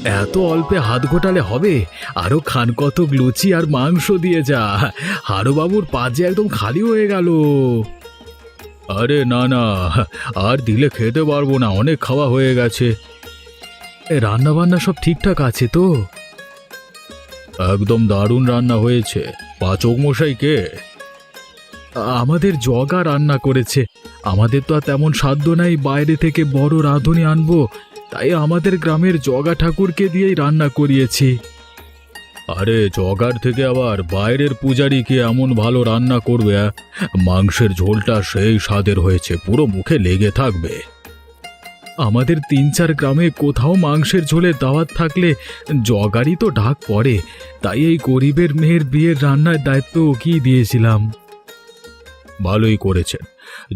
এত অল্পে হাত ঘোটালে হবে? আরো খান কতক লুচি আর মাংস দিয়ে যা। হারুবাবুর পা যে একদম খালি হয়ে গেল। আরে না না, আর দিলে খেতে পারবো না, অনেক খাওয়া হয়ে গেছে। রান্না বান্না সব ঠিকঠাক আছে তো? একদম দারুণ রান্না হয়েছে। পাচক মশাই কে? আমাদের জগা রান্না করেছে। আমাদের তো আর তেমন সাধ্য নাই বাইরে থেকে বড় রাঁধুনি আনবো, তাই আমাদের গ্রামের জগা ঠাকুরকে দিয়েই রান্না করিয়েছি। আরে জগার থেকে আবার বাইরের পূজারি কি এমন ভালো রান্না করবে? মাংসের ঝোলটা সেই স্বাদের হয়েছে, পুরো মুখে লেগে থাকবে। আমাদের ৩-৪ গ্রামে কোথাও মাংসের ঝোলের দাওয়াত থাকলে জগারই তো ঢাক পড়ে, তাই এই গরিবের মেয়ের বিয়ের রান্নার দায়িত্ব ওকেই দিয়েছিলাম। ভালোই করেছেন।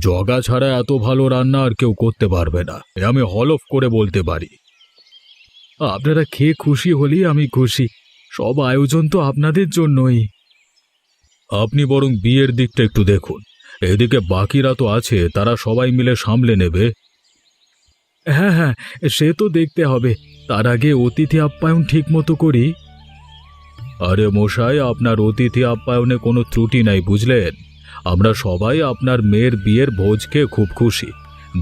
জগা ছাড়া এত ভালো রান্না আর কেউ করতে পারবে না, এ আমি হলফ করে বলতে পারি। আপনারা খেয়ে খুশি হলেই আমি খুশি। সব আয়োজন তো আপনাদের জন্যই। আপনি বরং বিয়ের দিকটা একটু দেখুন, এদিকে বাকিরা তো আছে, তারা সবাই মিলে সামলে নেবে। হ্যাঁ হ্যাঁ, সে তো দেখতে হবে। তার আগে অতিথি আপ্যায়ন ঠিক মতো করি। আরে মশাই, আপনার অতিথি আপ্যায়নে কোনো ত্রুটি নাই, বুঝলেন? আমরা সবাই আপনার মেয়ের বিয়ের ভোজ খেয়ে খুব খুশি।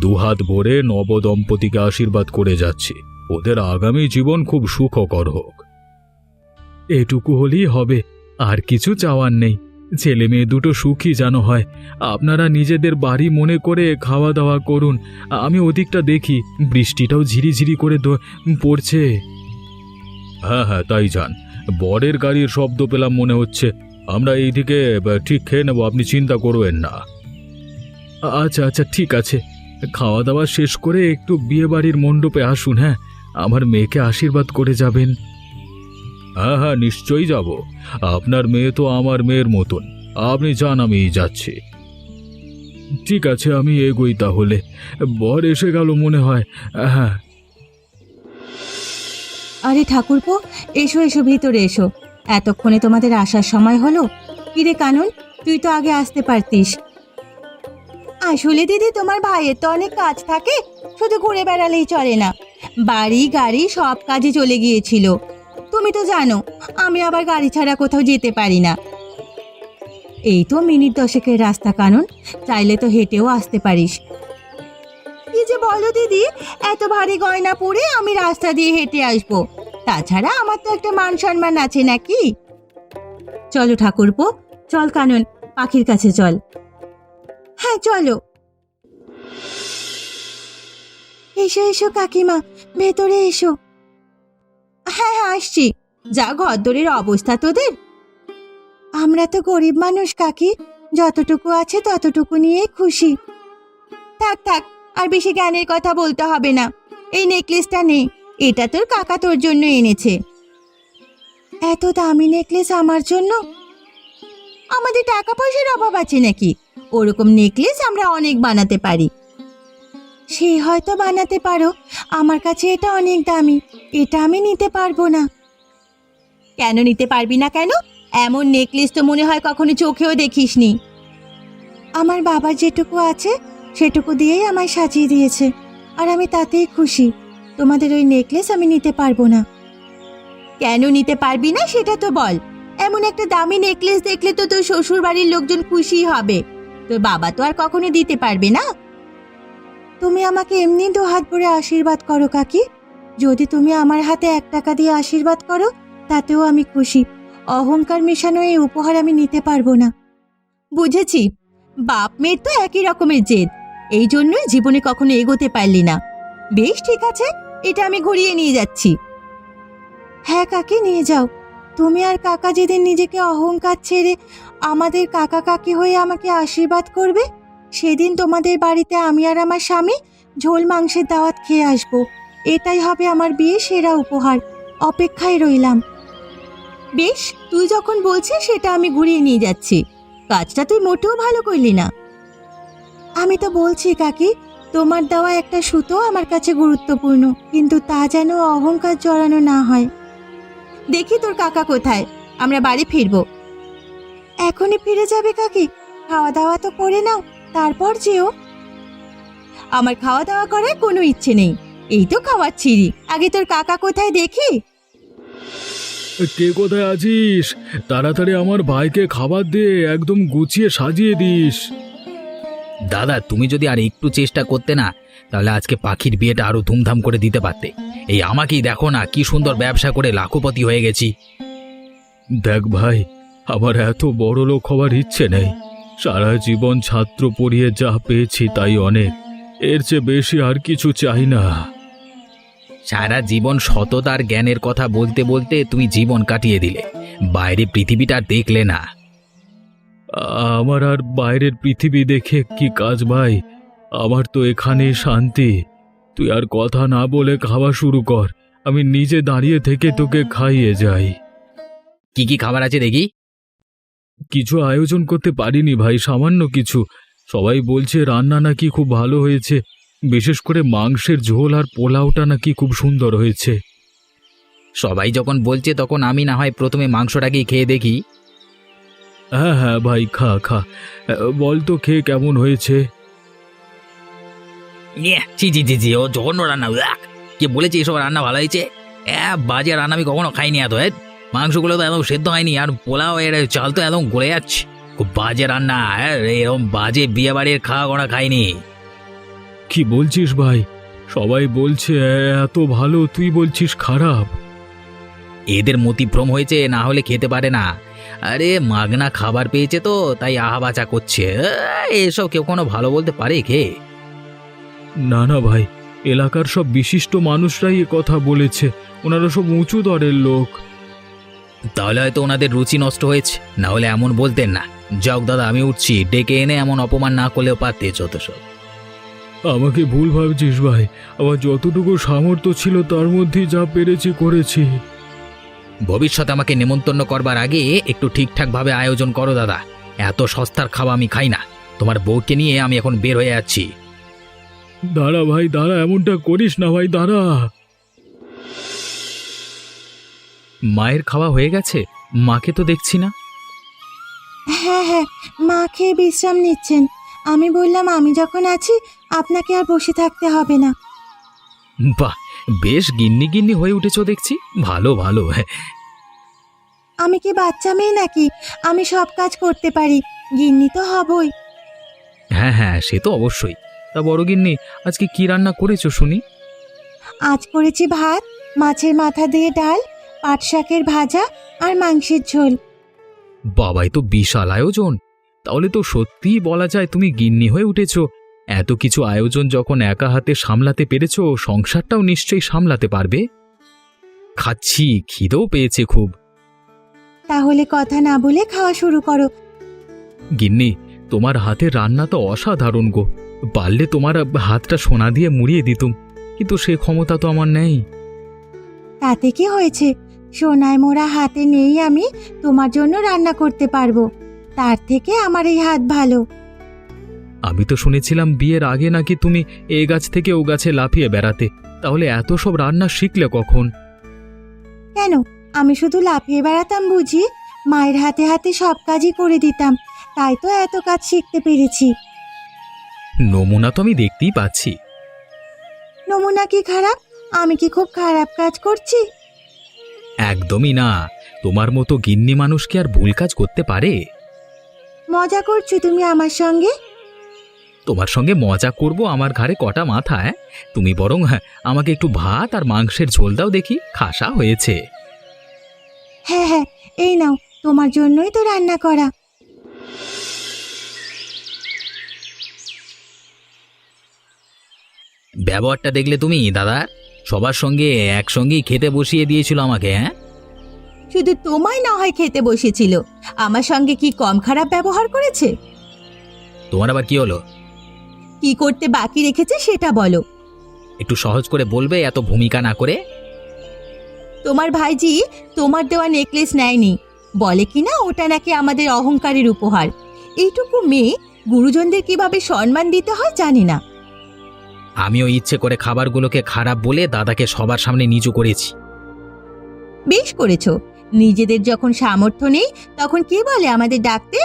দুহাত ভরে নবদম্পতিকে আশীর্বাদ করে যাচ্ছি, ওদের আগামী জীবন খুব সুখকর হোক। এটুকু হলেই হবে, আর কিছু চাওয়ার নেই। ছেলে মেয়ে দুটো সুখী যেন হয়। আপনারা নিজেদের বাড়ি মনে করে খাওয়া দাওয়া করুন। আমি ওদিকটা দেখি, বৃষ্টিটাও ঝিরিঝিরি করে পড়ছে। হ্যাঁ হ্যাঁ, তাই যান। বরের গাড়ির শব্দ পেলাম মনে হচ্ছে। আমরা এইদিকে ঠিক খেয়ে নেব, আপনি চিন্তা করবেন না। আচ্ছা আচ্ছা, ঠিক আছে। খাওয়া দাওয়া শেষ করে একটু বিয়ে বাড়ির মণ্ডপে আসুন। হ্যাঁ, আমার মেয়েকে আশীর্বাদ করে যাবেন। হ্যাঁ হ্যাঁ, নিশ্চয়ই যাব। আপনার মেয়ে তো আমার মেয়ের মতন। আপনি যান, আমি যাচ্ছি। ঠিক আছে, আমি এগোই তাহলে। বর এসে গেল মনে হয়। হ্যাঁ। আরে ঠাকুরপো, এসো এসো, ভিতরে এসো। এতক্ষণে তোমাদের আসার সময় হলো? কিরে কানন, তুই তো আগে আসতে পারতিস। আসলে দিদি, তোমার ভাইয়ের তো অনেক কাজ থাকে, শুধু ঘুরে বেড়ালেই চলে না। বাড়ি গাড়ি সব কাজে চলে গিয়েছিল। তুমি তো জানো আমি আবার গাড়ি ছাড়া কোথাও যেতে পারি না। এই তো মিনিট 10-এর রাস্তা কানন, চাইলে তো হেঁটেও আসতে পারিস। কি যে বলো দিদি, এত ভারী গয়না পরে আমি রাস্তা দিয়ে হেঁটে আসবো? তাছাড়া আমার তো একটা মান সম্মান আছে নাকি? চলো ঠাকুরপো, চল কানন, পাখির কাছে চল। হ্যাঁ চলো। এসো এসো কাকিমা, ভেতরে এসো। হ্যাঁ হ্যাঁ, আসছি। যা ঘরদোরের অবস্থা তোদের। আমরা তো গরিব মানুষ কাকি, যতটুকু আছে ততটুকু নিয়েই খুশি। থাক থাক, আর বেশি জ্ঞানের কথা বলতে হবে না। এই নেকলেসটা নে, এটা তোর কাকা তোর জন্য এনেছে। এত দামি নেকলেস আমার জন্য? আমাদের টাকা পয়সার অভাব আছে নাকি? ওরকম নেকলেস আমরা অনেক বানাতে পারি। সে হয়তো বানাতে পারো, আমার কাছে এটা অনেক দামি, এটা আমি নিতে পারবো না। কেন নিতে পারবি না কেন? এমন নেকলেস তো মনে হয় কখনো চোখেও দেখিসনি। আমার বাবার যেটুকু আছে সেটুকু দিয়েই আমায় সাজিয়ে দিয়েছে, আর আমি তাতেই খুশি। তোমাদের ওই নেকলেস আমি নিতে পারবো না। কেন নিতে পারবি না সেটা তো বল। এমন একটা দামি নেকলেস দেখলে তো তোর শ্বশুর বাড়ির লোকজন খুশি হবে, তোর বাবা তো আর কখনো দিতে পারবে না। তুমি আমাকে এমনি দুহাত ভরে আশীর্বাদ করো কাকি। যদি তুমি আমার হাতে 1 টাকা দিয়ে আশীর্বাদ করো, তাতেও আমি খুশি। অহংকার মেশানো এই উপহার আমি নিতে পারবো না। বুঝেছি, বাপ মেয়ের তো একই রকমের জেদ, এই জন্যই জীবনে কখনো এগোতে পারলি না। বেশ ঠিক আছে, এটা আমি ঘুরিয়ে নিয়ে যাচ্ছি। হ্যাঁ কাকি, নিয়ে যাও। তুমি আর কাকা যেদিন নিজেকে অহংকার ছেড়ে আমাদের কাকা কাকি হয়ে আমাকে আশীর্বাদ করবে, সেদিন তোমাদের বাড়িতে আমি আর আমার স্বামী ঝোল মাংসের দাওয়াত খেয়ে আসবো। এটাই হবে আমার বিয়ে সেরা উপহার। অপেক্ষায় রইলাম। বেশ, তুই যখন বলছিস সেটা আমি ঘুরিয়ে নিয়ে যাচ্ছি। কাজটা তুই মোটেও ভালো করলি না। আমি তো বলছি কাকি, তোমার দেওয়া একটা সুতো আমার কাছে গুরুত্বপূর্ণ, কিন্তু তা যেন অহংকার জড়ানো না হয়। দেখি তোর কাকা কোথায়, আমরা বাড়ি ফিরবো। এখনই ফিরে যাবে কাকি? খাওয়া দাওয়া তো করে নাও, তারপর যেও। আমার খাওয়া দাওয়া করার কোনো ইচ্ছে নেই। এই তো খাওয়াচ্ছিরি, আগে তোর কাকা কোথায় দেখি। কে কোথায় আছিস? তাড়াতাড়ি আমার ভাইকে খাবার দে, একদম গুছিয়ে সাজিয়ে দিস। দাদা, তুমি যদি আর একটু চেষ্টা করতে না, তাহলে আজকে পাখির বিয়েটা আরো ধুমধাম করে দিতে পারতে। এই আমাকেই দেখো না, কি সুন্দর ব্যবসা করে লাখপতি হয়ে গেছি। দেখ ভাই, আমার এত বড় লোক হওয়ার ইচ্ছে নেই। সারা জীবন ছাত্র পড়িয়ে যা পেয়েছি তাই অনেক, এর চেয়ে বেশি আর কিছু চাই না। সারা জীবন সততার জ্ঞানের কথা বলতে বলতে তুমি জীবন কাটিয়ে দিলে, বাইরে পৃথিবীটা আর দেখলে না। আমার আর বাইরের পৃথিবী দেখে কি কাজ ভাই, আমার তো এখানে শান্তি। তুই আর কথা না বলে খাওয়া শুরু কর, আমি নিজে দাঁড়িয়ে থেকে তোকে খাইয়ে যাই। কি কি খাবার আছে দেখি? কিছু আয়োজন করতে পারিনি ভাই, সামান্য কিছু। সবাই বলছে রান্না নাকি খুব ভালো হয়েছে, বিশেষ করে মাংসের ঝোল আর পোলাওটা নাকি খুব সুন্দর হয়েছে। সবাই যখন বলছে তখন আমি না হয় প্রথমে মাংসটাকেই খেয়ে দেখি। হ্যাঁ হ্যাঁ ভাই, খা খা, বল তো খেয়ে কেমন হয়েছে। জি জি জি জি, ও জঘন্য রান্না। কে বলেছে এসব রান্না ভালো হয়েছে? বাজে রান্না আমি কখনো খাইনি। এত মাংসগুলো তো একদম সেদ্ধ হয়নি, আর পোলাও এর চাল তো একদম গলে যাচ্ছে। খুব বাজে রান্না, এরকম বাজে বিয়ে বাড়ির খাওয়া গোনা খাইনি। কি বলছিস ভাই? সবাই বলছে এত ভালো, তুই বলছিস খারাপ? এদের মতিভ্রম হয়েছে, না হলে খেতে পারে না। আরে মাগনা খাবার পেয়েছে তো তাই আহাবাচা করছে। এসব কেউ কোনো ভালো বলতে পারে কে? না না ভাই, এলাকার সব বিশিষ্ট মানুষরাই এ কথা বলেছে, ওনারা সব উঁচু দরের লোক। তাহলে হয়তো ওনাদের রুচি নষ্ট হয়েছে, না হলে এমন বলতেন না। যাক দাদা, আমি উঠছি, ডেকে এনে এমন অপমান না করলেও পারতে। যত সব আমাকে ভুল ভাবছিস ভাই, আমার যতটুকু সামর্থ্য ছিল তার মধ্যে যা পেরেছি করেছি। ভবিষ্যতে আমাকে নেমন্তন্ন করবার আগে একটু ঠিকঠাক ভাবে আয়োজন করো দাদা। এত সস্তার খাওয়া আমি খাই না। তোমার বউকে নিয়ে আমি এখন বের হয়ে যাচ্ছি। দাঁড়া ভাই দাঁড়া, এমনটা করিস না ভাই, দাঁড়া। মায়ের খাওয়া হয়ে গেছে? মাকে তো দেখছি না। হ্যাঁ হ্যাঁ, মা খেয়ে বিশ্রাম নিচ্ছেন। আমি বললাম আমি যখন আছি আপনাকে আর বসে থাকতে হবে না। বাহ, বেশ গিন্নি গিন্নি হয়ে উঠেছ দেখছি। ভালো ভালো। আমি কি বাচ্চা মেয়ে নাকি? আমি সব কাজ করতে পারি, গিন্নি তো হবই। হ্যাঁ হ্যাঁ, সে তো অবশ্যই। তা বড় গিন্নি, আজকে কি রান্না করেছো শুনি? আজ করেছি ভাত, মাছের মাথা দিয়ে ডাল, পাট শাকের ভাজা আর মাংসের ঝোল। বাবাই তো বিশাল আয়োজন। তাহলে তো সত্যিই বলা যায় তুমি গিন্নি হয়ে উঠেছো। এত কিছু আয়োজন যখন একা হাতে সামলাতে পেরেছো, সংসারটাও নিশ্চয়ই সামলাতে পারবে। খাচ্ছি, খিদেও পেয়েছে খুব। তাহলে কথা না বলে খাওয়া শুরু করো। গিন্নি, তোমার হাতের রান্না তো অসাধারণ গো। পারলে তোমার হাতটা সোনা দিয়ে মুড়িয়ে দিতুম, কিন্তু সে ক্ষমতা তো আমার নেই। তাতে কি হয়েছে? সোনায় মোড়া হাতে নেই আমি তোমার জন্য রান্না করতে পারবো, তার থেকে আমার এই হাত ভালো। আমি তো শুনেছিলাম বিয়ের আগে নাকি তুমি এ গাছ থেকে ও গাছে লাফিয়ে বেড়াতে, তাহলে এত সব রান্না শিখলে কখন? কেন, আমি শুধু লাফিয়ে বেড়াতাম বুঝি? মায়ের হাতে হাতে সব কাজই করে দিতাম, তাই তো এত কাজ শিখতে পেরেছি। নমুনা তো আমি দেখতেই পাচ্ছি। নমুনা কি খারাপ? আমি কি খুব খারাপ কাজ করছি? একদমই না, তোমার মতো গিন্নি মানুষ কি আর ভুল কাজ করতে পারে? মজা করছো তুমি আমার সঙ্গে? তোমার সঙ্গে মজা করব আমার ঘাড়ে কটা মাথা? তুমি বরং আমাকে একটু ভাত আর মাংসের ঝোল দাও দেখি, খাসা হয়েছে। হ্যাঁ হ্যাঁ, এই নাও, তোমার জন্যই তো রান্না করা। ব্যবহারটা দেখলে তুমি দাদা? সবার সঙ্গে একসঙ্গেই খেতে বসিয়ে দিয়েছিল আমাকে। শুধু তোমায় না হয় খেতে বসেছিল, আমার সঙ্গে কি কম খারাপ ব্যবহার করেছে? তোমার আবার কি হলো? কি করতে বাকি রেখেছে সেটা বলো। একটু সহজ করে বলবে, এত ভূমিকা না করে। তোমার ভাইজি তোমার দেওয়া নেকলেস নেয়নি, বলে কিনা ওটা নাকি আমাদের অহংকারের উপহার। এইটুকু মেয়ে গুরুজনদের কিভাবে সম্মান দিতে হয় জানি না। আমিও ইচ্ছে করে খাবারগুলোকে খারাপ বলে দাদাকে সবার সামনে নিচু করেছি। বেশ করেছো, নিজেদের যখন সামর্থ্য নেই তখন কে বলে আমাদের ডাকতে?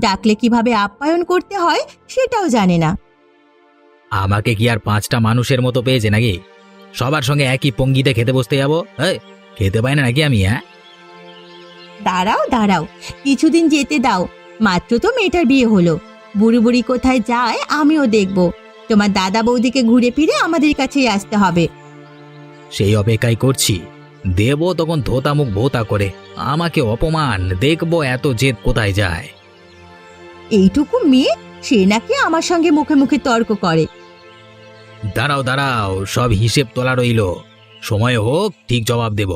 ডাকলে কিভাবে আপ্যায়ন করতে হয় সেটাও জানে না। আমাকে কি আর 5টা মানুষের মতো পেয়েছে নাকি? সবার সঙ্গে একই পঙ্গিতে খেতে বসতে যাবো? এই, খেতে পাই না নাকি আমি? হ্যাঁ, দাঁড়াও দাঁড়াও, কিছুদিন যেতে দাও। মাত্র তো মেয়েটার বিয়ে হলো। বুড়ি বুড়ি কোথায় যায় আমিও দেখব। তোমার দাদা বৌদিকে ঘুরে ফিরে আমাদের কাছেই আসতে হবে। সেই অপেক্ষাই করছি। দেব তখন ধোতা মুখ ভোতা করে আমাকে অপমান, দেখবো এত জেদ কোথায় যায়। এইটুকু মেয়ে, সে নাকি আমার সঙ্গে মুখে মুখে তর্ক করে। দাঁড়াও দাঁড়াও, সব হিসেব তোলা রইল, সময় হোক ঠিক জবাব দেব।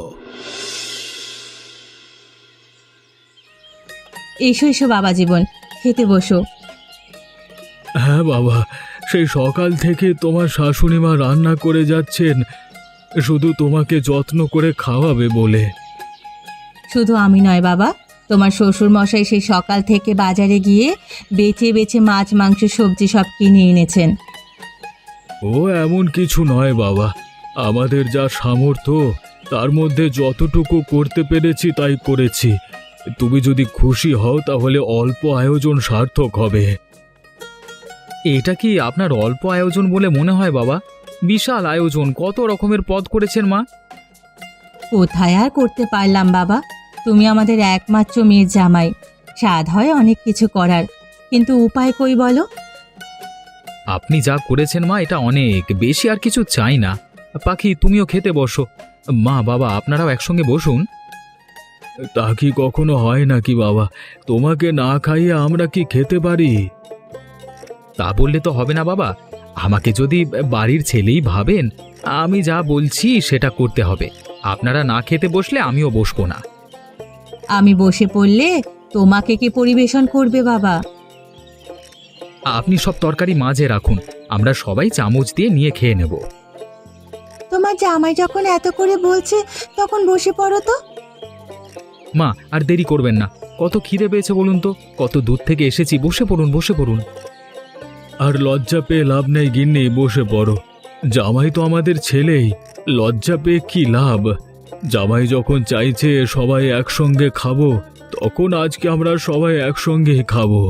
এসো এসো বাবা জীবন, খেতে বসো। হ্যাঁ বাবা, সেই সকাল থেকে তোমার শাশুড়ি মা রান্না করে যাচ্ছেন শুধু তোমাকে যত্ন করে খাওয়াবে বলে। শুধু আমি নয় বাবা, তোমার শ্বশুর মশাই সেই সকাল থেকে বাজারে গিয়ে বেছে বেছে মাছ মাংস সবজি সব কিনে এনেছেন। ও এমন কিছু নয় বাবা, আমাদের যা সামর্থ্য তার মধ্যে যতটুকু করতে পেরেছি তাই করেছি। তুমি যদি খুশি হও তাহলে অল্প আয়োজন সার্থক হবে। এটা কি আপনার অল্প আয়োজন বলে মনে হয় বাবা? বিশাল আয়োজন, কত রকমের পদ করেছেন মা। কোথায় আর করতে পারলাম বাবা, তুমি আমাদের একমাত্র মেয়ের জামাই। স্বাদ হয় অনেক কিছু করার, কিন্তু উপায় কই বলো? আপনি যা করেছেন মা, এটা অনেক বেশি, আর কিছু চাই না। পাখি, তুমিও খেতে বসো। মা বাবা আপনারাও একসঙ্গে বসুন। তা কি কখনো হয় নাকি বাবা? তোমাকে না খাইয়ে আমরা কি খেতে পারি? তা বললে তো হবে না বাবা, আমাকে যদি বাড়ির ছেলেই ভাবেন, আমি যা বলছি সেটা করতে হবে। আপনারা না খেতে বসলে আমিও বসবো না। আমি বসে পড়লে তোমাকে কি পরিবেশন করবে বাবা? আপনি সব তরকারি মাঝে রাখুন, আমরা সবাই চামচ দিয়ে নিয়ে খেয়ে নেব। তোমার জামাই যখন এত করে বলছে তখন বসে পড়ো তো। মা, আর দেরি করবেন না, কত খিদে পেয়েছে বলুন তো, কত দূর থেকে এসেছি। বসে পড়ুন, বসে পড়ুন। আর লজ্জা পেয়ে লাভ নেই গিন্নি, বসে পড়ো। জামাই তো আমাদের ছেলেই, লজ্জা পেয়ে কি লাভ? জামাই যখন চাইছে সবাই একসঙ্গে খাবো, তখন আজকে আমরা সবাই একসঙ্গে খাবো।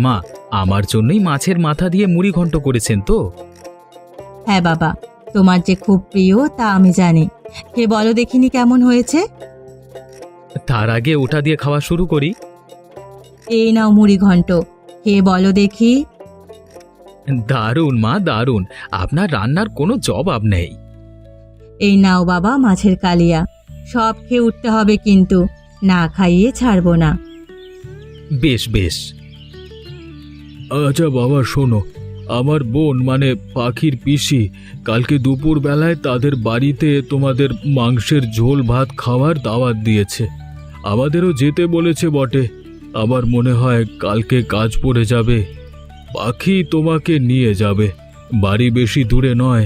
মা, আমার জন্যই মাছের মাথা দিয়ে মুড়ি ঘন্ট করেছেন তো? হ্যাঁ বাবা, তোমার যে খুব প্রিয় তা আমি জানি। কে বলো দেখিনি কেমন হয়েছে? তার আগে ওটা দিয়ে খাওয়া শুরু করি। এই নাও মুড়ি ঘন্ট, কে বলো দেখি। দারুণ মা, দারুণ, আপনার রান্নার কোনো জবাব নেই। এই নাও বাবা মাছের কালিয়া, সব খেয়ে উঠতে হবে কিন্তু, না খাইয়ে ছাড়বো না। বেশ বেশ। আচ্ছা বাবা শোনো, আমার বোন মানে পাখির পিসি কালকে দুপুর বেলায় তাদের বাড়িতে তোমাদের মাংসের ঝোল ভাত খাওয়ার দাওয়াত দিয়েছে। আমাদেরও যেতে বলেছে বটে, আমার মনে হয় কালকে কাজ পড়ে যাবে। পাখি তোমাকে নিয়ে যাবে, বাড়ি বেশি দূরে নয়।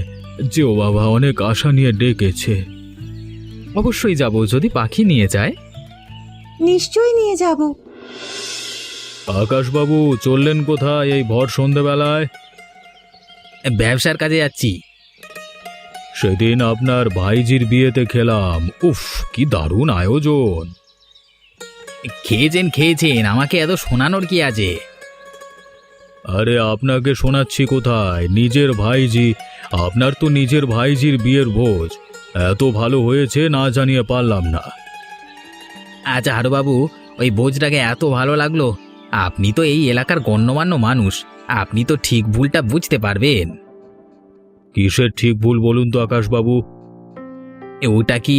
যেও বাবা, অনেক আশা নিয়ে ডেকেছে। অবশ্যই যাব, যদি পাখি নিয়ে যায়। নিশ্চয়ই নিয়ে যাব। আকাশবাবু চললেন কোথায় এই ভর সন্ধেবেলায়? ব্যবসার কাজে যাচ্ছি। সেদিন আপনার ভাইজির বিয়েতে খেলাম, উফ কি দারুণ আয়োজন। খেয়েছেন খেয়েছেন, আমাকে এত শোনানোর কি আছে? আরে আপনাকে শোনাচ্ছি কোথায়, নিজের ভাইজি, আপনার তো নিজের ভাইজির বিয়ের ভোজ, এত ভালো হয়েছে না জানিয়ে পারলাম না। আচ্ছা হারুবাবু, ওই ভোজটাকে এত ভালো লাগলো। আপনি তো এই এলাকার গণ্যমান্য মানুষ, আপনি তো ঠিক ভুলটা বুঝতে পারবেন। কিসের ঠিক ভুল বলুন তো আকাশবাবু? ওটা কি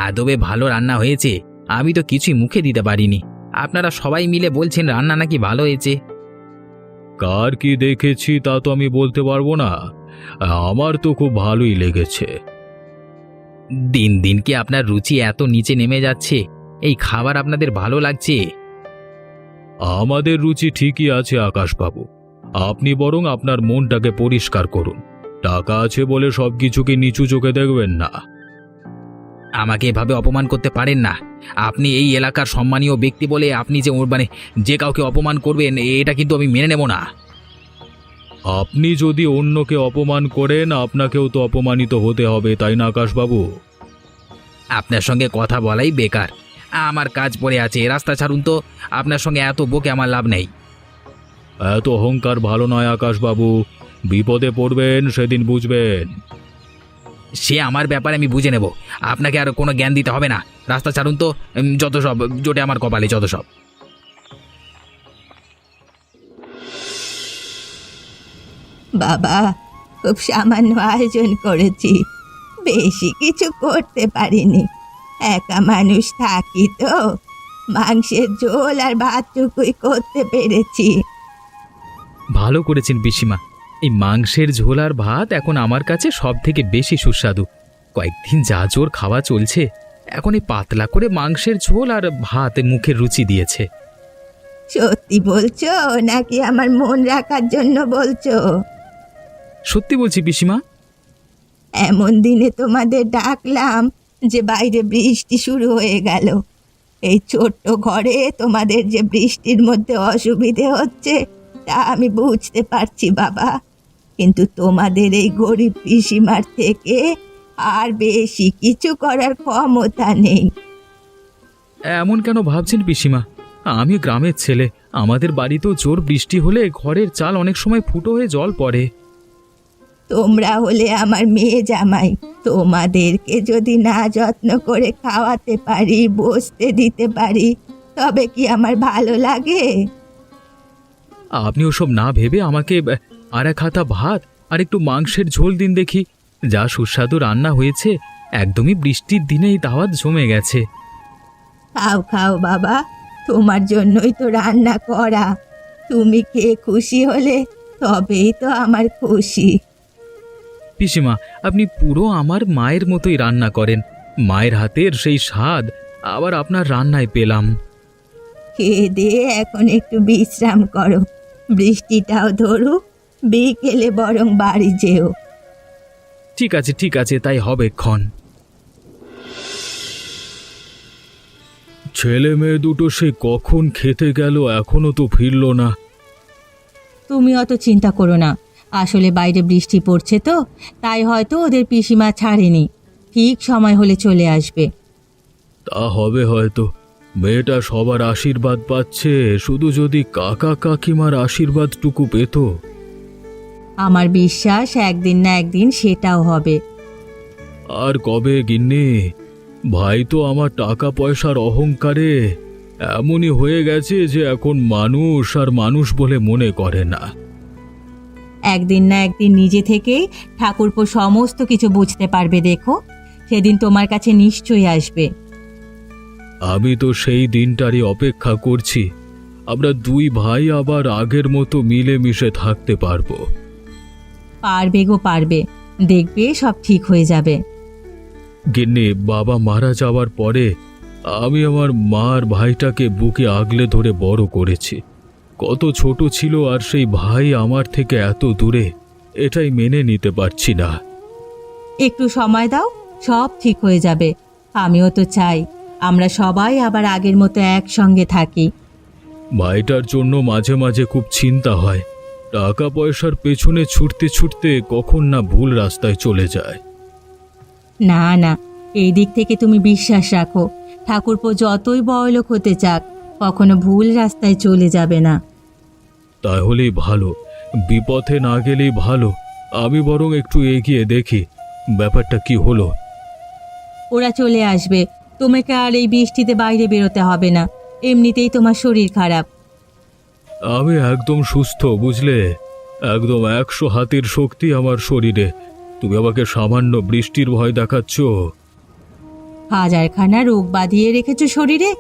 আদবে ভালো রান্না হয়েছে? আমি তো কিছুই মুখে দিতে পারিনি। আপনারা সবাই মিলে বলছেন রান্না নাকি ভালো হয়েছে। কার কি দেখেছি তা তো আমি বলতে পারবো না, আমার তো খুব ভালোই লেগেছে। দিন দিন কি আপনার রুচি এত নিচে নেমে যাচ্ছে? এই খাবার আপনাদের ভালো লাগছে? আমাদের রুচি ঠিকই আছে আকাশবাবু, আপনি বরং আপনার মনটাকে পরিষ্কার করুন। টাকা আছে বলে সবকিছুকে নিচু চোখে দেখবেন না। আমাকে এভাবে অপমান করতে পারেন না। আপনি এই এলাকার সম্মানীয় ব্যক্তি বলে আপনি যে যে কাউকে অপমান করবেন, এটা কিন্তু আমি মেনে নেব না। আপনি যদি অন্যকে অপমান করেন আপনাকেও তো অপমানিত হতে হবে, তাই না আকাশবাবু? আপনার সঙ্গে কথা বলাই বেকার, আমার কাজ পড়ে আছে, রাস্তা ছাড়ুন তো। আপনার সঙ্গে এত বকে আমার লাভ নেই। এত অহংকার ভালো নয় আকাশবাবু, বিপদে পড়বেন সেদিন বুঝবেন। সে আমার ব্যাপারে আমি বুঝে নেব, আপনাকে আর কোনো জ্ঞান দিতে হবে না। রাস্তা ছাড়ুন তো, যত সব জোটে আমার কপালে, যত সব। বাবা, খুব সামান্য আয়োজন করেছি, বেশি কিছু করতে পারিনি। একা মানুষ থাকি তো, মাংসের ঝোল আর ভাতটুকুই করতে পেরেছি। ভালো করেছেন পিসিমা, এই মাংসের ঝোল আর ভাত এখন আমার কাছে সব থেকে বেশি সুস্বাদু। কয়েকদিন যা জোর খাওয়া চলছে, এখন এই পাতলা করে মাংসের ঝোল আর ভাত মুখের রুচি দিয়েছে। সত্যি বলছো নাকি আমার মন রাখার জন্য বলছো? সত্যি বলছি পিসিমা। এমন দিনে তোমাদের ডাকলাম যে বাইরে বৃষ্টি শুরু হয়ে গেল। এই ছোট্ট ঘরে তোমাদের যে বৃষ্টির মধ্যে অসুবিধে হচ্ছে তা আমি বুঝতে পারছি বাবা, কিন্তু তোমাদের এই গরিব পিসিমার থেকে আর বেশি কিছু করার ক্ষমতা নেই। এমন কেন ভাবছেন পিসিমা? আমি গ্রামের ছেলে, আমাদের বাড়িতেও জোর বৃষ্টি হলে ঘরের চাল অনেক সময় ফুটো হয়ে জল পড়ে। তোমরা হলে আমার মেয়ে জামাই, তোমাদেরকে যদি না যত্ন করে খাওয়াতে পারি, বসতে দিতে পারি, তবে কি আমার ভালো লাগে? আপনি ওসব না ভেবে আমাকে আর এক হাতা ভাত আর একটু মাংসের ঝোল দিন দেখি। যা সুস্বাদু রান্না হয়েছে, একদমই বৃষ্টির দিনেই দাওয়াত জমে গেছে। খাও খাও বাবা, তোমার জন্যই তো রান্না করা। তুমি খেয়ে খুশি হলে তবেই তো আমার খুশি। পিসিমা, আপনি পুরো আমার মায়ের মতোই রান্না করেন। মায়ের হাতের সেই স্বাদ আবার আপনার রান্নায় পেলাম। খেয়ে দিয়ে এখন একটু বিশ্রাম করো, বৃষ্টিটাও ধরুক, বিকেলে বরং বাড়ি যেও। ঠিক আছে, ঠিক আছে, তাই হবে ক্ষণ। ছেলে মেয়ে দুটো সে কখন খেতে গেল, এখনো তো ফিরল না। তুমি অত চিন্তা করো না, আসলে বাইরে বৃষ্টি পড়ছে তো, তাই হয়তো ওদের পিসিমা ছাড়েনি। ঠিক সময় হলে চলে আসবে। তা হবে হয়তো। মেয়েটা সবার আশীর্বাদ পাচ্ছে, শুধু যদি কাকা কাকিমার আশীর্বাদটুকু পেত। আমার বিশ্বাস একদিন না একদিন সেটাও হবে। আর কবে গিন্নি? ভাই তো আমার টাকা পয়সার অহংকারে এমনই হয়ে গেছে যে এখন মানুষ আর মানুষ বলে মনে করে না। একদিন না একদিন নিজে থেকেই ঠাকুরপো সমস্ত কিছু বুঝতে পারবে, দেখো, সেদিন তোমার কাছে নিশ্চয়ই আসবে। আমি তো সেই দিনটারই অপেক্ষা করছি। আমরা দুই ভাই আবার আগের মতো মিলেমিশে থাকতে পারবো। পারবে গো পারবে, দেখবে সব ঠিক হয়ে যাবে। গিন্নি, বাবা মারা যাওয়ার পরে আমি আমার মার ভাইটাকে বুকে আগলে ধরে বড় করেছি। কত ছোট ছিল, আর সেই ভাই আমার থেকে এত দূরে, এটাই মেনে নিতে পারছি না। একটু সময় দাও, সব ঠিক হয়ে যাবে। আমিও তো চাই আমরা সবাই আবার আগের মতো একসঙ্গে থাকি। ভাইটার জন্য মাঝে মাঝে খুব চিন্তা হয়। টাকা পয়সার পেছনে ছুটতে ছুটতে কখন না ভুল রাস্তায় চলে যায়। না না, এই দিক থেকে তুমি বিশ্বাস রাখো, ঠাকুরপো যতই বড়লোক হতে চাক, কখনো ভুল রাস্তায় চলে যাবে না। তাহলেই ভালো, বিপথে না গেলেই ভালো। আমি বরং একটু এগিয়ে দেখি ব্যাপারটা কি হলো। ওরা চলে আসবে, তোমাকে আর এই বৃষ্টিতে বাইরে বেরোতে হবে না। এমনিতেই তোমার শরীর খারাপ। আমি একদম সুস্থ, বুঝলে? একদম 100 হাতের শক্তি আমার শরীরে। তুমি আমাকে সামান্য বৃষ্টির ভয় দেখাচ্ছ? হাজারখানা রোগ বাঁধিয়ে রেখেছো শরীরে,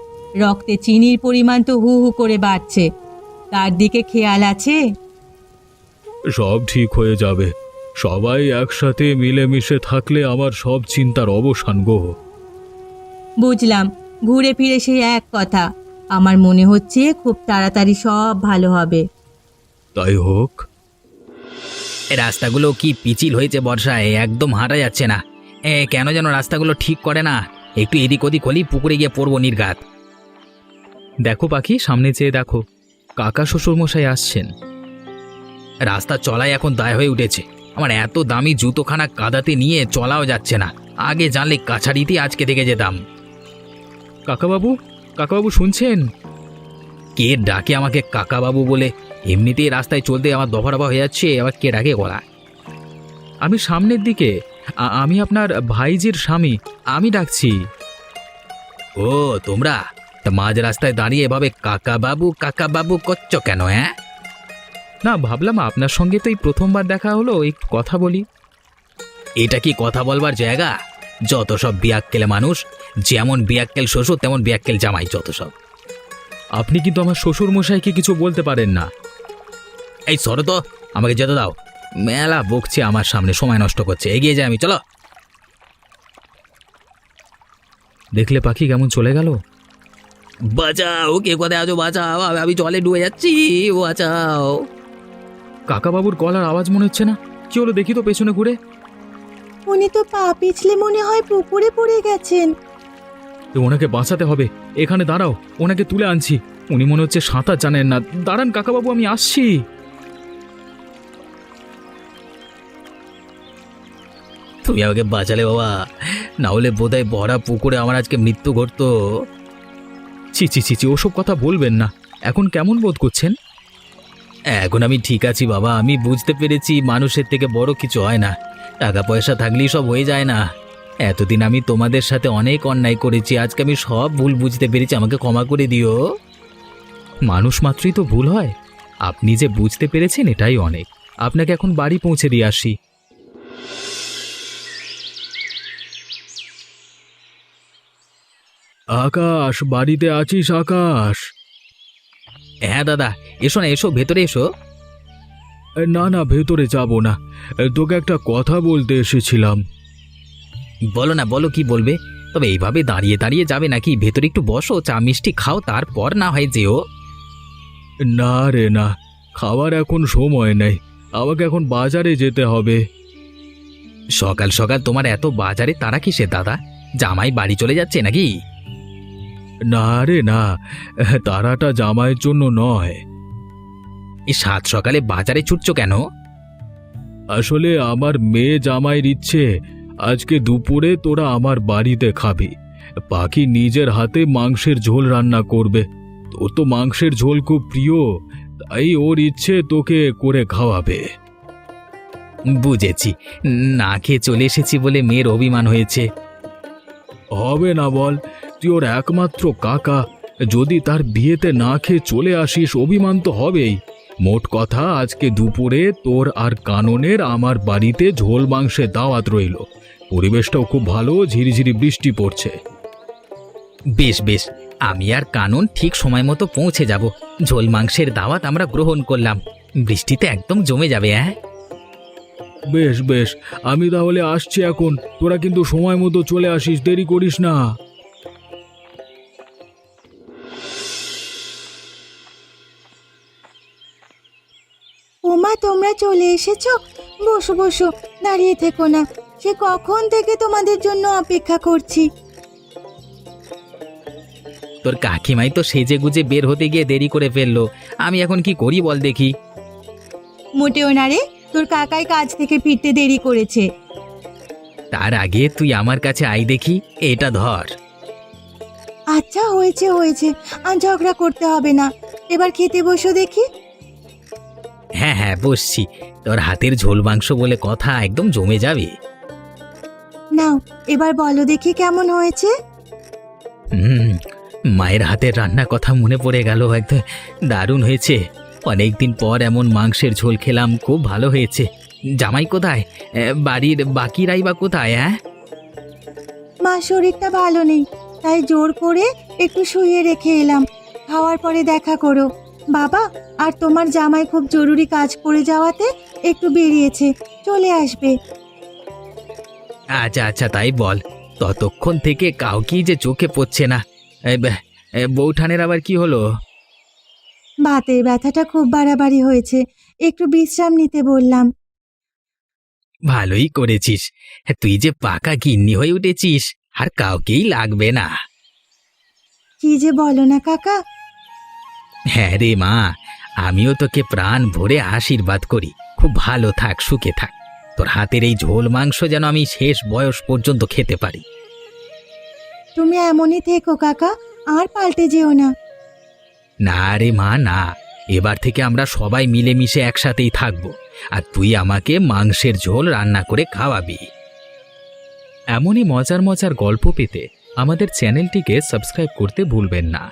রক্তে চিনির পরিমাণ তো হু হু করে বাড়ছে, তার দিকে খেয়াল আছে? সব ঠিক হয়ে যাবে। সবাই একসাথে মিলেমিশে থাকলে আমার সব চিন্তার অবসান গো। বুঝলাম, ঘুরে ফিরে সেই এক কথা। আমার মনে হচ্ছে খুব তাড়াতাড়ি সব ভালো হবে। তাই হোক। রাস্তাগুলো কি পিচিল হয়েছে বর্ষায়, একদম হাঁটা যাচ্ছে না। কেন যেন রাস্তাগুলো ঠিক করে না। একটু এদিক ওদিক হলেই পুকুরে গিয়ে পড়বো নির্ঘাত। দেখো পাখি, সামনে চেয়ে দেখো, কাকা শ্বশুরমশাই আসছেন। রাস্তা চলাই এখন দায় হয়ে উঠেছে। আমার এত দামি জুতোখানা কাদাতে নিয়ে চলাও যাচ্ছে না। আগে জানলে কাছারিতেই আজকে থেকে যেতাম। কাকাবাবু, কাকাবাবু শুনছেন? কে ডাকে আমাকে কাকাবাবু বলে? এমনিতেই রাস্তায় চলতে আমার দফারফা হয়ে যাচ্ছে, আবার কে ডাকে গলা? আমি সামনের দিকে আমি আপনার ভাইজির স্বামী, আমি ডাকছি। ও তোমরা, তা মাঝ রাস্তায় দাঁড়িয়ে এভাবে কাকা বাবু করছো কেন? হ্যাঁ, না ভাবলাম আপনার সঙ্গে তো এই প্রথমবার দেখা হলো, একটু কথা বলি। এটা কি কথা বলবার জায়গা? যত সব বিয়াক্কেলে মানুষ, যেমন বিয়াক্কেল শ্বশুর তেমন বিয়াক্কেল জামাই, যত সব। আপনি কিন্তু আমার শ্বশুর মশাইকে কিছু বলতে পারেন না। এই সরো তো, আমাকে যেতে দাও। মেলা বকছে আমার সামনে, সময় নষ্ট করছে, এগিয়ে যাই আমি, চলো। দেখলে পাখি কেমন চলে গেল। বাঁচাও, কে কোথায় আছো? বাঁচাও, আমি জলে ডুবে যাচ্ছি, বাঁচাও। কাকাবাবুর গলার আওয়াজ মনে হচ্ছে না, কি হলো দেখি তো পেছনে ঘুরে। উনি তো পা পিছলে মনে হয় পুকুরে পড়ে গেছেন। ওনাকে বাঁচাতে হবে, এখানে দাঁড়াও, ওনাকে তুলে আনছি। উনি মনে হচ্ছে সাঁতার জানেন না। দাঁড়ান কাকাবাবু, আমি আসছি। তুমি আমাকে বাঁচালে বাবা, না হলে বোধহয় ভরা পুকুরে আমার আজকে মৃত্যু ঘটতো। ছি ছি ছি ছি, ওসব কথা বলবেন না। এখন কেমন বোধ করছেন? এখন আমি ঠিক আছি বাবা, আমি বুঝতে পেরেছি মানুষের থেকে বড় কিছু হয় না, টাকা পয়সা থাকলেই সব হয়ে যায় না। এতদিন আমি তোমাদের সাথে অনেক অন্যায় করেছি, আজকে আমি সব ভুল বুঝতে পেরেছি, আমাকে ক্ষমা করে দিও। মানুষ মাত্রই তো ভুল হয়, আপনি যে বুঝতে পেরেছেন এটাই অনেক। আপনাকে এখন বাড়ি পৌঁছে দিয়ে আসি। আকাশ, বাড়িতে আছিস আকাশ? হ্যাঁ দাদা, এসো না, এসো ভেতরে এসো। না না, ভেতরে যাব না, তোকে একটা কথা বলতে এসেছিলাম। বলো না, বলো কি বলবে। তবে এইভাবে দাঁড়িয়ে দাঁড়িয়ে যাবে নাকি? ভেতরে একটু বসো, চা মিষ্টি খাও, তারপর না হয় যেও। না রে না, খাওয়ার এখন সময় নেই, আমাকে এখন বাজারে যেতে হবে। সকাল সকাল তোমার এত বাজারে তারা কিসে দাদা? জামাই বাড়ি চলে যাচ্ছে নাকি? না রে না, তারাটা জামাইয়ের জন্য নয়। এই সাত সকালে বাজারে ছুটছো কেন? আসলে আমার মেয়ে জামাইয়ের ইচ্ছে আজকে দুপুরে তোরা আমার বাড়িতে খাবি। পাখি নিজের হাতে মাংসের ঝোল রান্না করবে। তোর তো মাংসের ঝোল খুব প্রিয়, তাই ওর ইচ্ছে তোকে করে খাওয়াবে। বুঝেছি, না খেয়ে চলে এসেছি বলে মেয়ের অভিমান হয়েছে। হবে না বল, তুই ওর একমাত্র কাকা, যদি তার বিয়েতে না খেয়ে চলে আসিস অভিমান তো হবেই। মোট কথা, আজকে দুপুরে তোর আর কাননের আমার বাড়িতে ঝোল মাংসের দাওয়াত রইল। পরিবেশটাও খুব ভালো, ঝিরিঝিরি বৃষ্টি পড়ছে। বেশ বেশ, আমি আর কানন ঠিক সময় মতো পৌঁছে যাব। ঝোল মাংসের দাওয়াত আমরা গ্রহণ করলাম, বৃষ্টিতে একদম জমে যাবে। হ্যাঁ বেশ বেশ, আমি তাহলে আসছি এখন। তোরা কিন্তু সময় মতো চলে আসিস, দেরি করিস না। ওমা, তোমরা চলে এসেছো? বসো বসো, দাঁড়িয়ে থেকো না, সে কখন থেকে তোমাদের জন্য অপেক্ষা করছি। তোর কাকিমাই তো সেজে গুজে বের হতে গিয়ে দেরি করে ফেললো, আমি এখন কি করি বল দেখি। মোটেও না রে, তোর কাকাই কাজ থেকে ফিরতে দেরি করেছে। তার আগে তুই আমার কাছে আই দেখি, এটা ধর। আচ্ছা, হয়েছে হয়েছে, আর ঝগড়া করতে হবে না, এবার খেতে বসো দেখি। হ্যাঁ হ্যাঁ বসছি, তোর হাতের ঝোল মাংস বলে কথা, একদম জমে যাবে। নাও, এবার বলো দেখি কেমন হয়েছে। হুম, মায়ের হাতের রান্নার কথা মনে পড়ে গেল, একদম দারুণ হয়েছে। অনেকদিন পর এমন মাংসের ঝোল খেলাম, খুব ভালো হয়েছে। জামাই কোথায়? বাড়ির বাকিরাই বা কোথায়? হ্যাঁ, মা শরীরটা ভালো নেই, তাই জোর করে একটু শুইয়ে রেখে এলাম। খাওয়ার পরে দেখা করো। বাবা আর তোমার জামাই খুব জরুরি কাজ পড়ে যাওয়াতে একটু বেরিয়েছে, চলে আসবে। আচ্ছা আচ্ছা তাই বল। ততক্ষণ থেকে কাউকেই যে চোখে পড়ছে না। বৌঠানের আবার কি হলো? বাতের ব্যথাটা খুব বাড়াবাড়ি হয়েছে, একটু বিশ্রাম নিতে বললাম। ভালোই করেছিস, তুই যে পাকা গিন্নি হয়ে উঠেছিস, আর কাউকেই লাগবে না। কি যে বলো না কাকা। হ্যাঁ রে মা, আমিও তোকে প্রাণ ভরে আশীর্বাদ করি, খুব ভালো থাক, সুখে থাক। তোর হাতের এই ঝোল মাংস যেন আমি শেষ বয়স পর্যন্ত খেতে পারি। তুমি এমনই থেকো কাকা, আর পাল্টে যেও না। না রে মা না, এবার থেকে আমরা সবাই মিলেমিশে একসাথেই থাকবো, আর তুই আমাকে মাংসের ঝোল রান্না করে খাওয়াবি। এমনই মজার মজার গল্প পেতে আমাদের চ্যানেলটিকে সাবস্ক্রাইব করতে ভুলবেন না।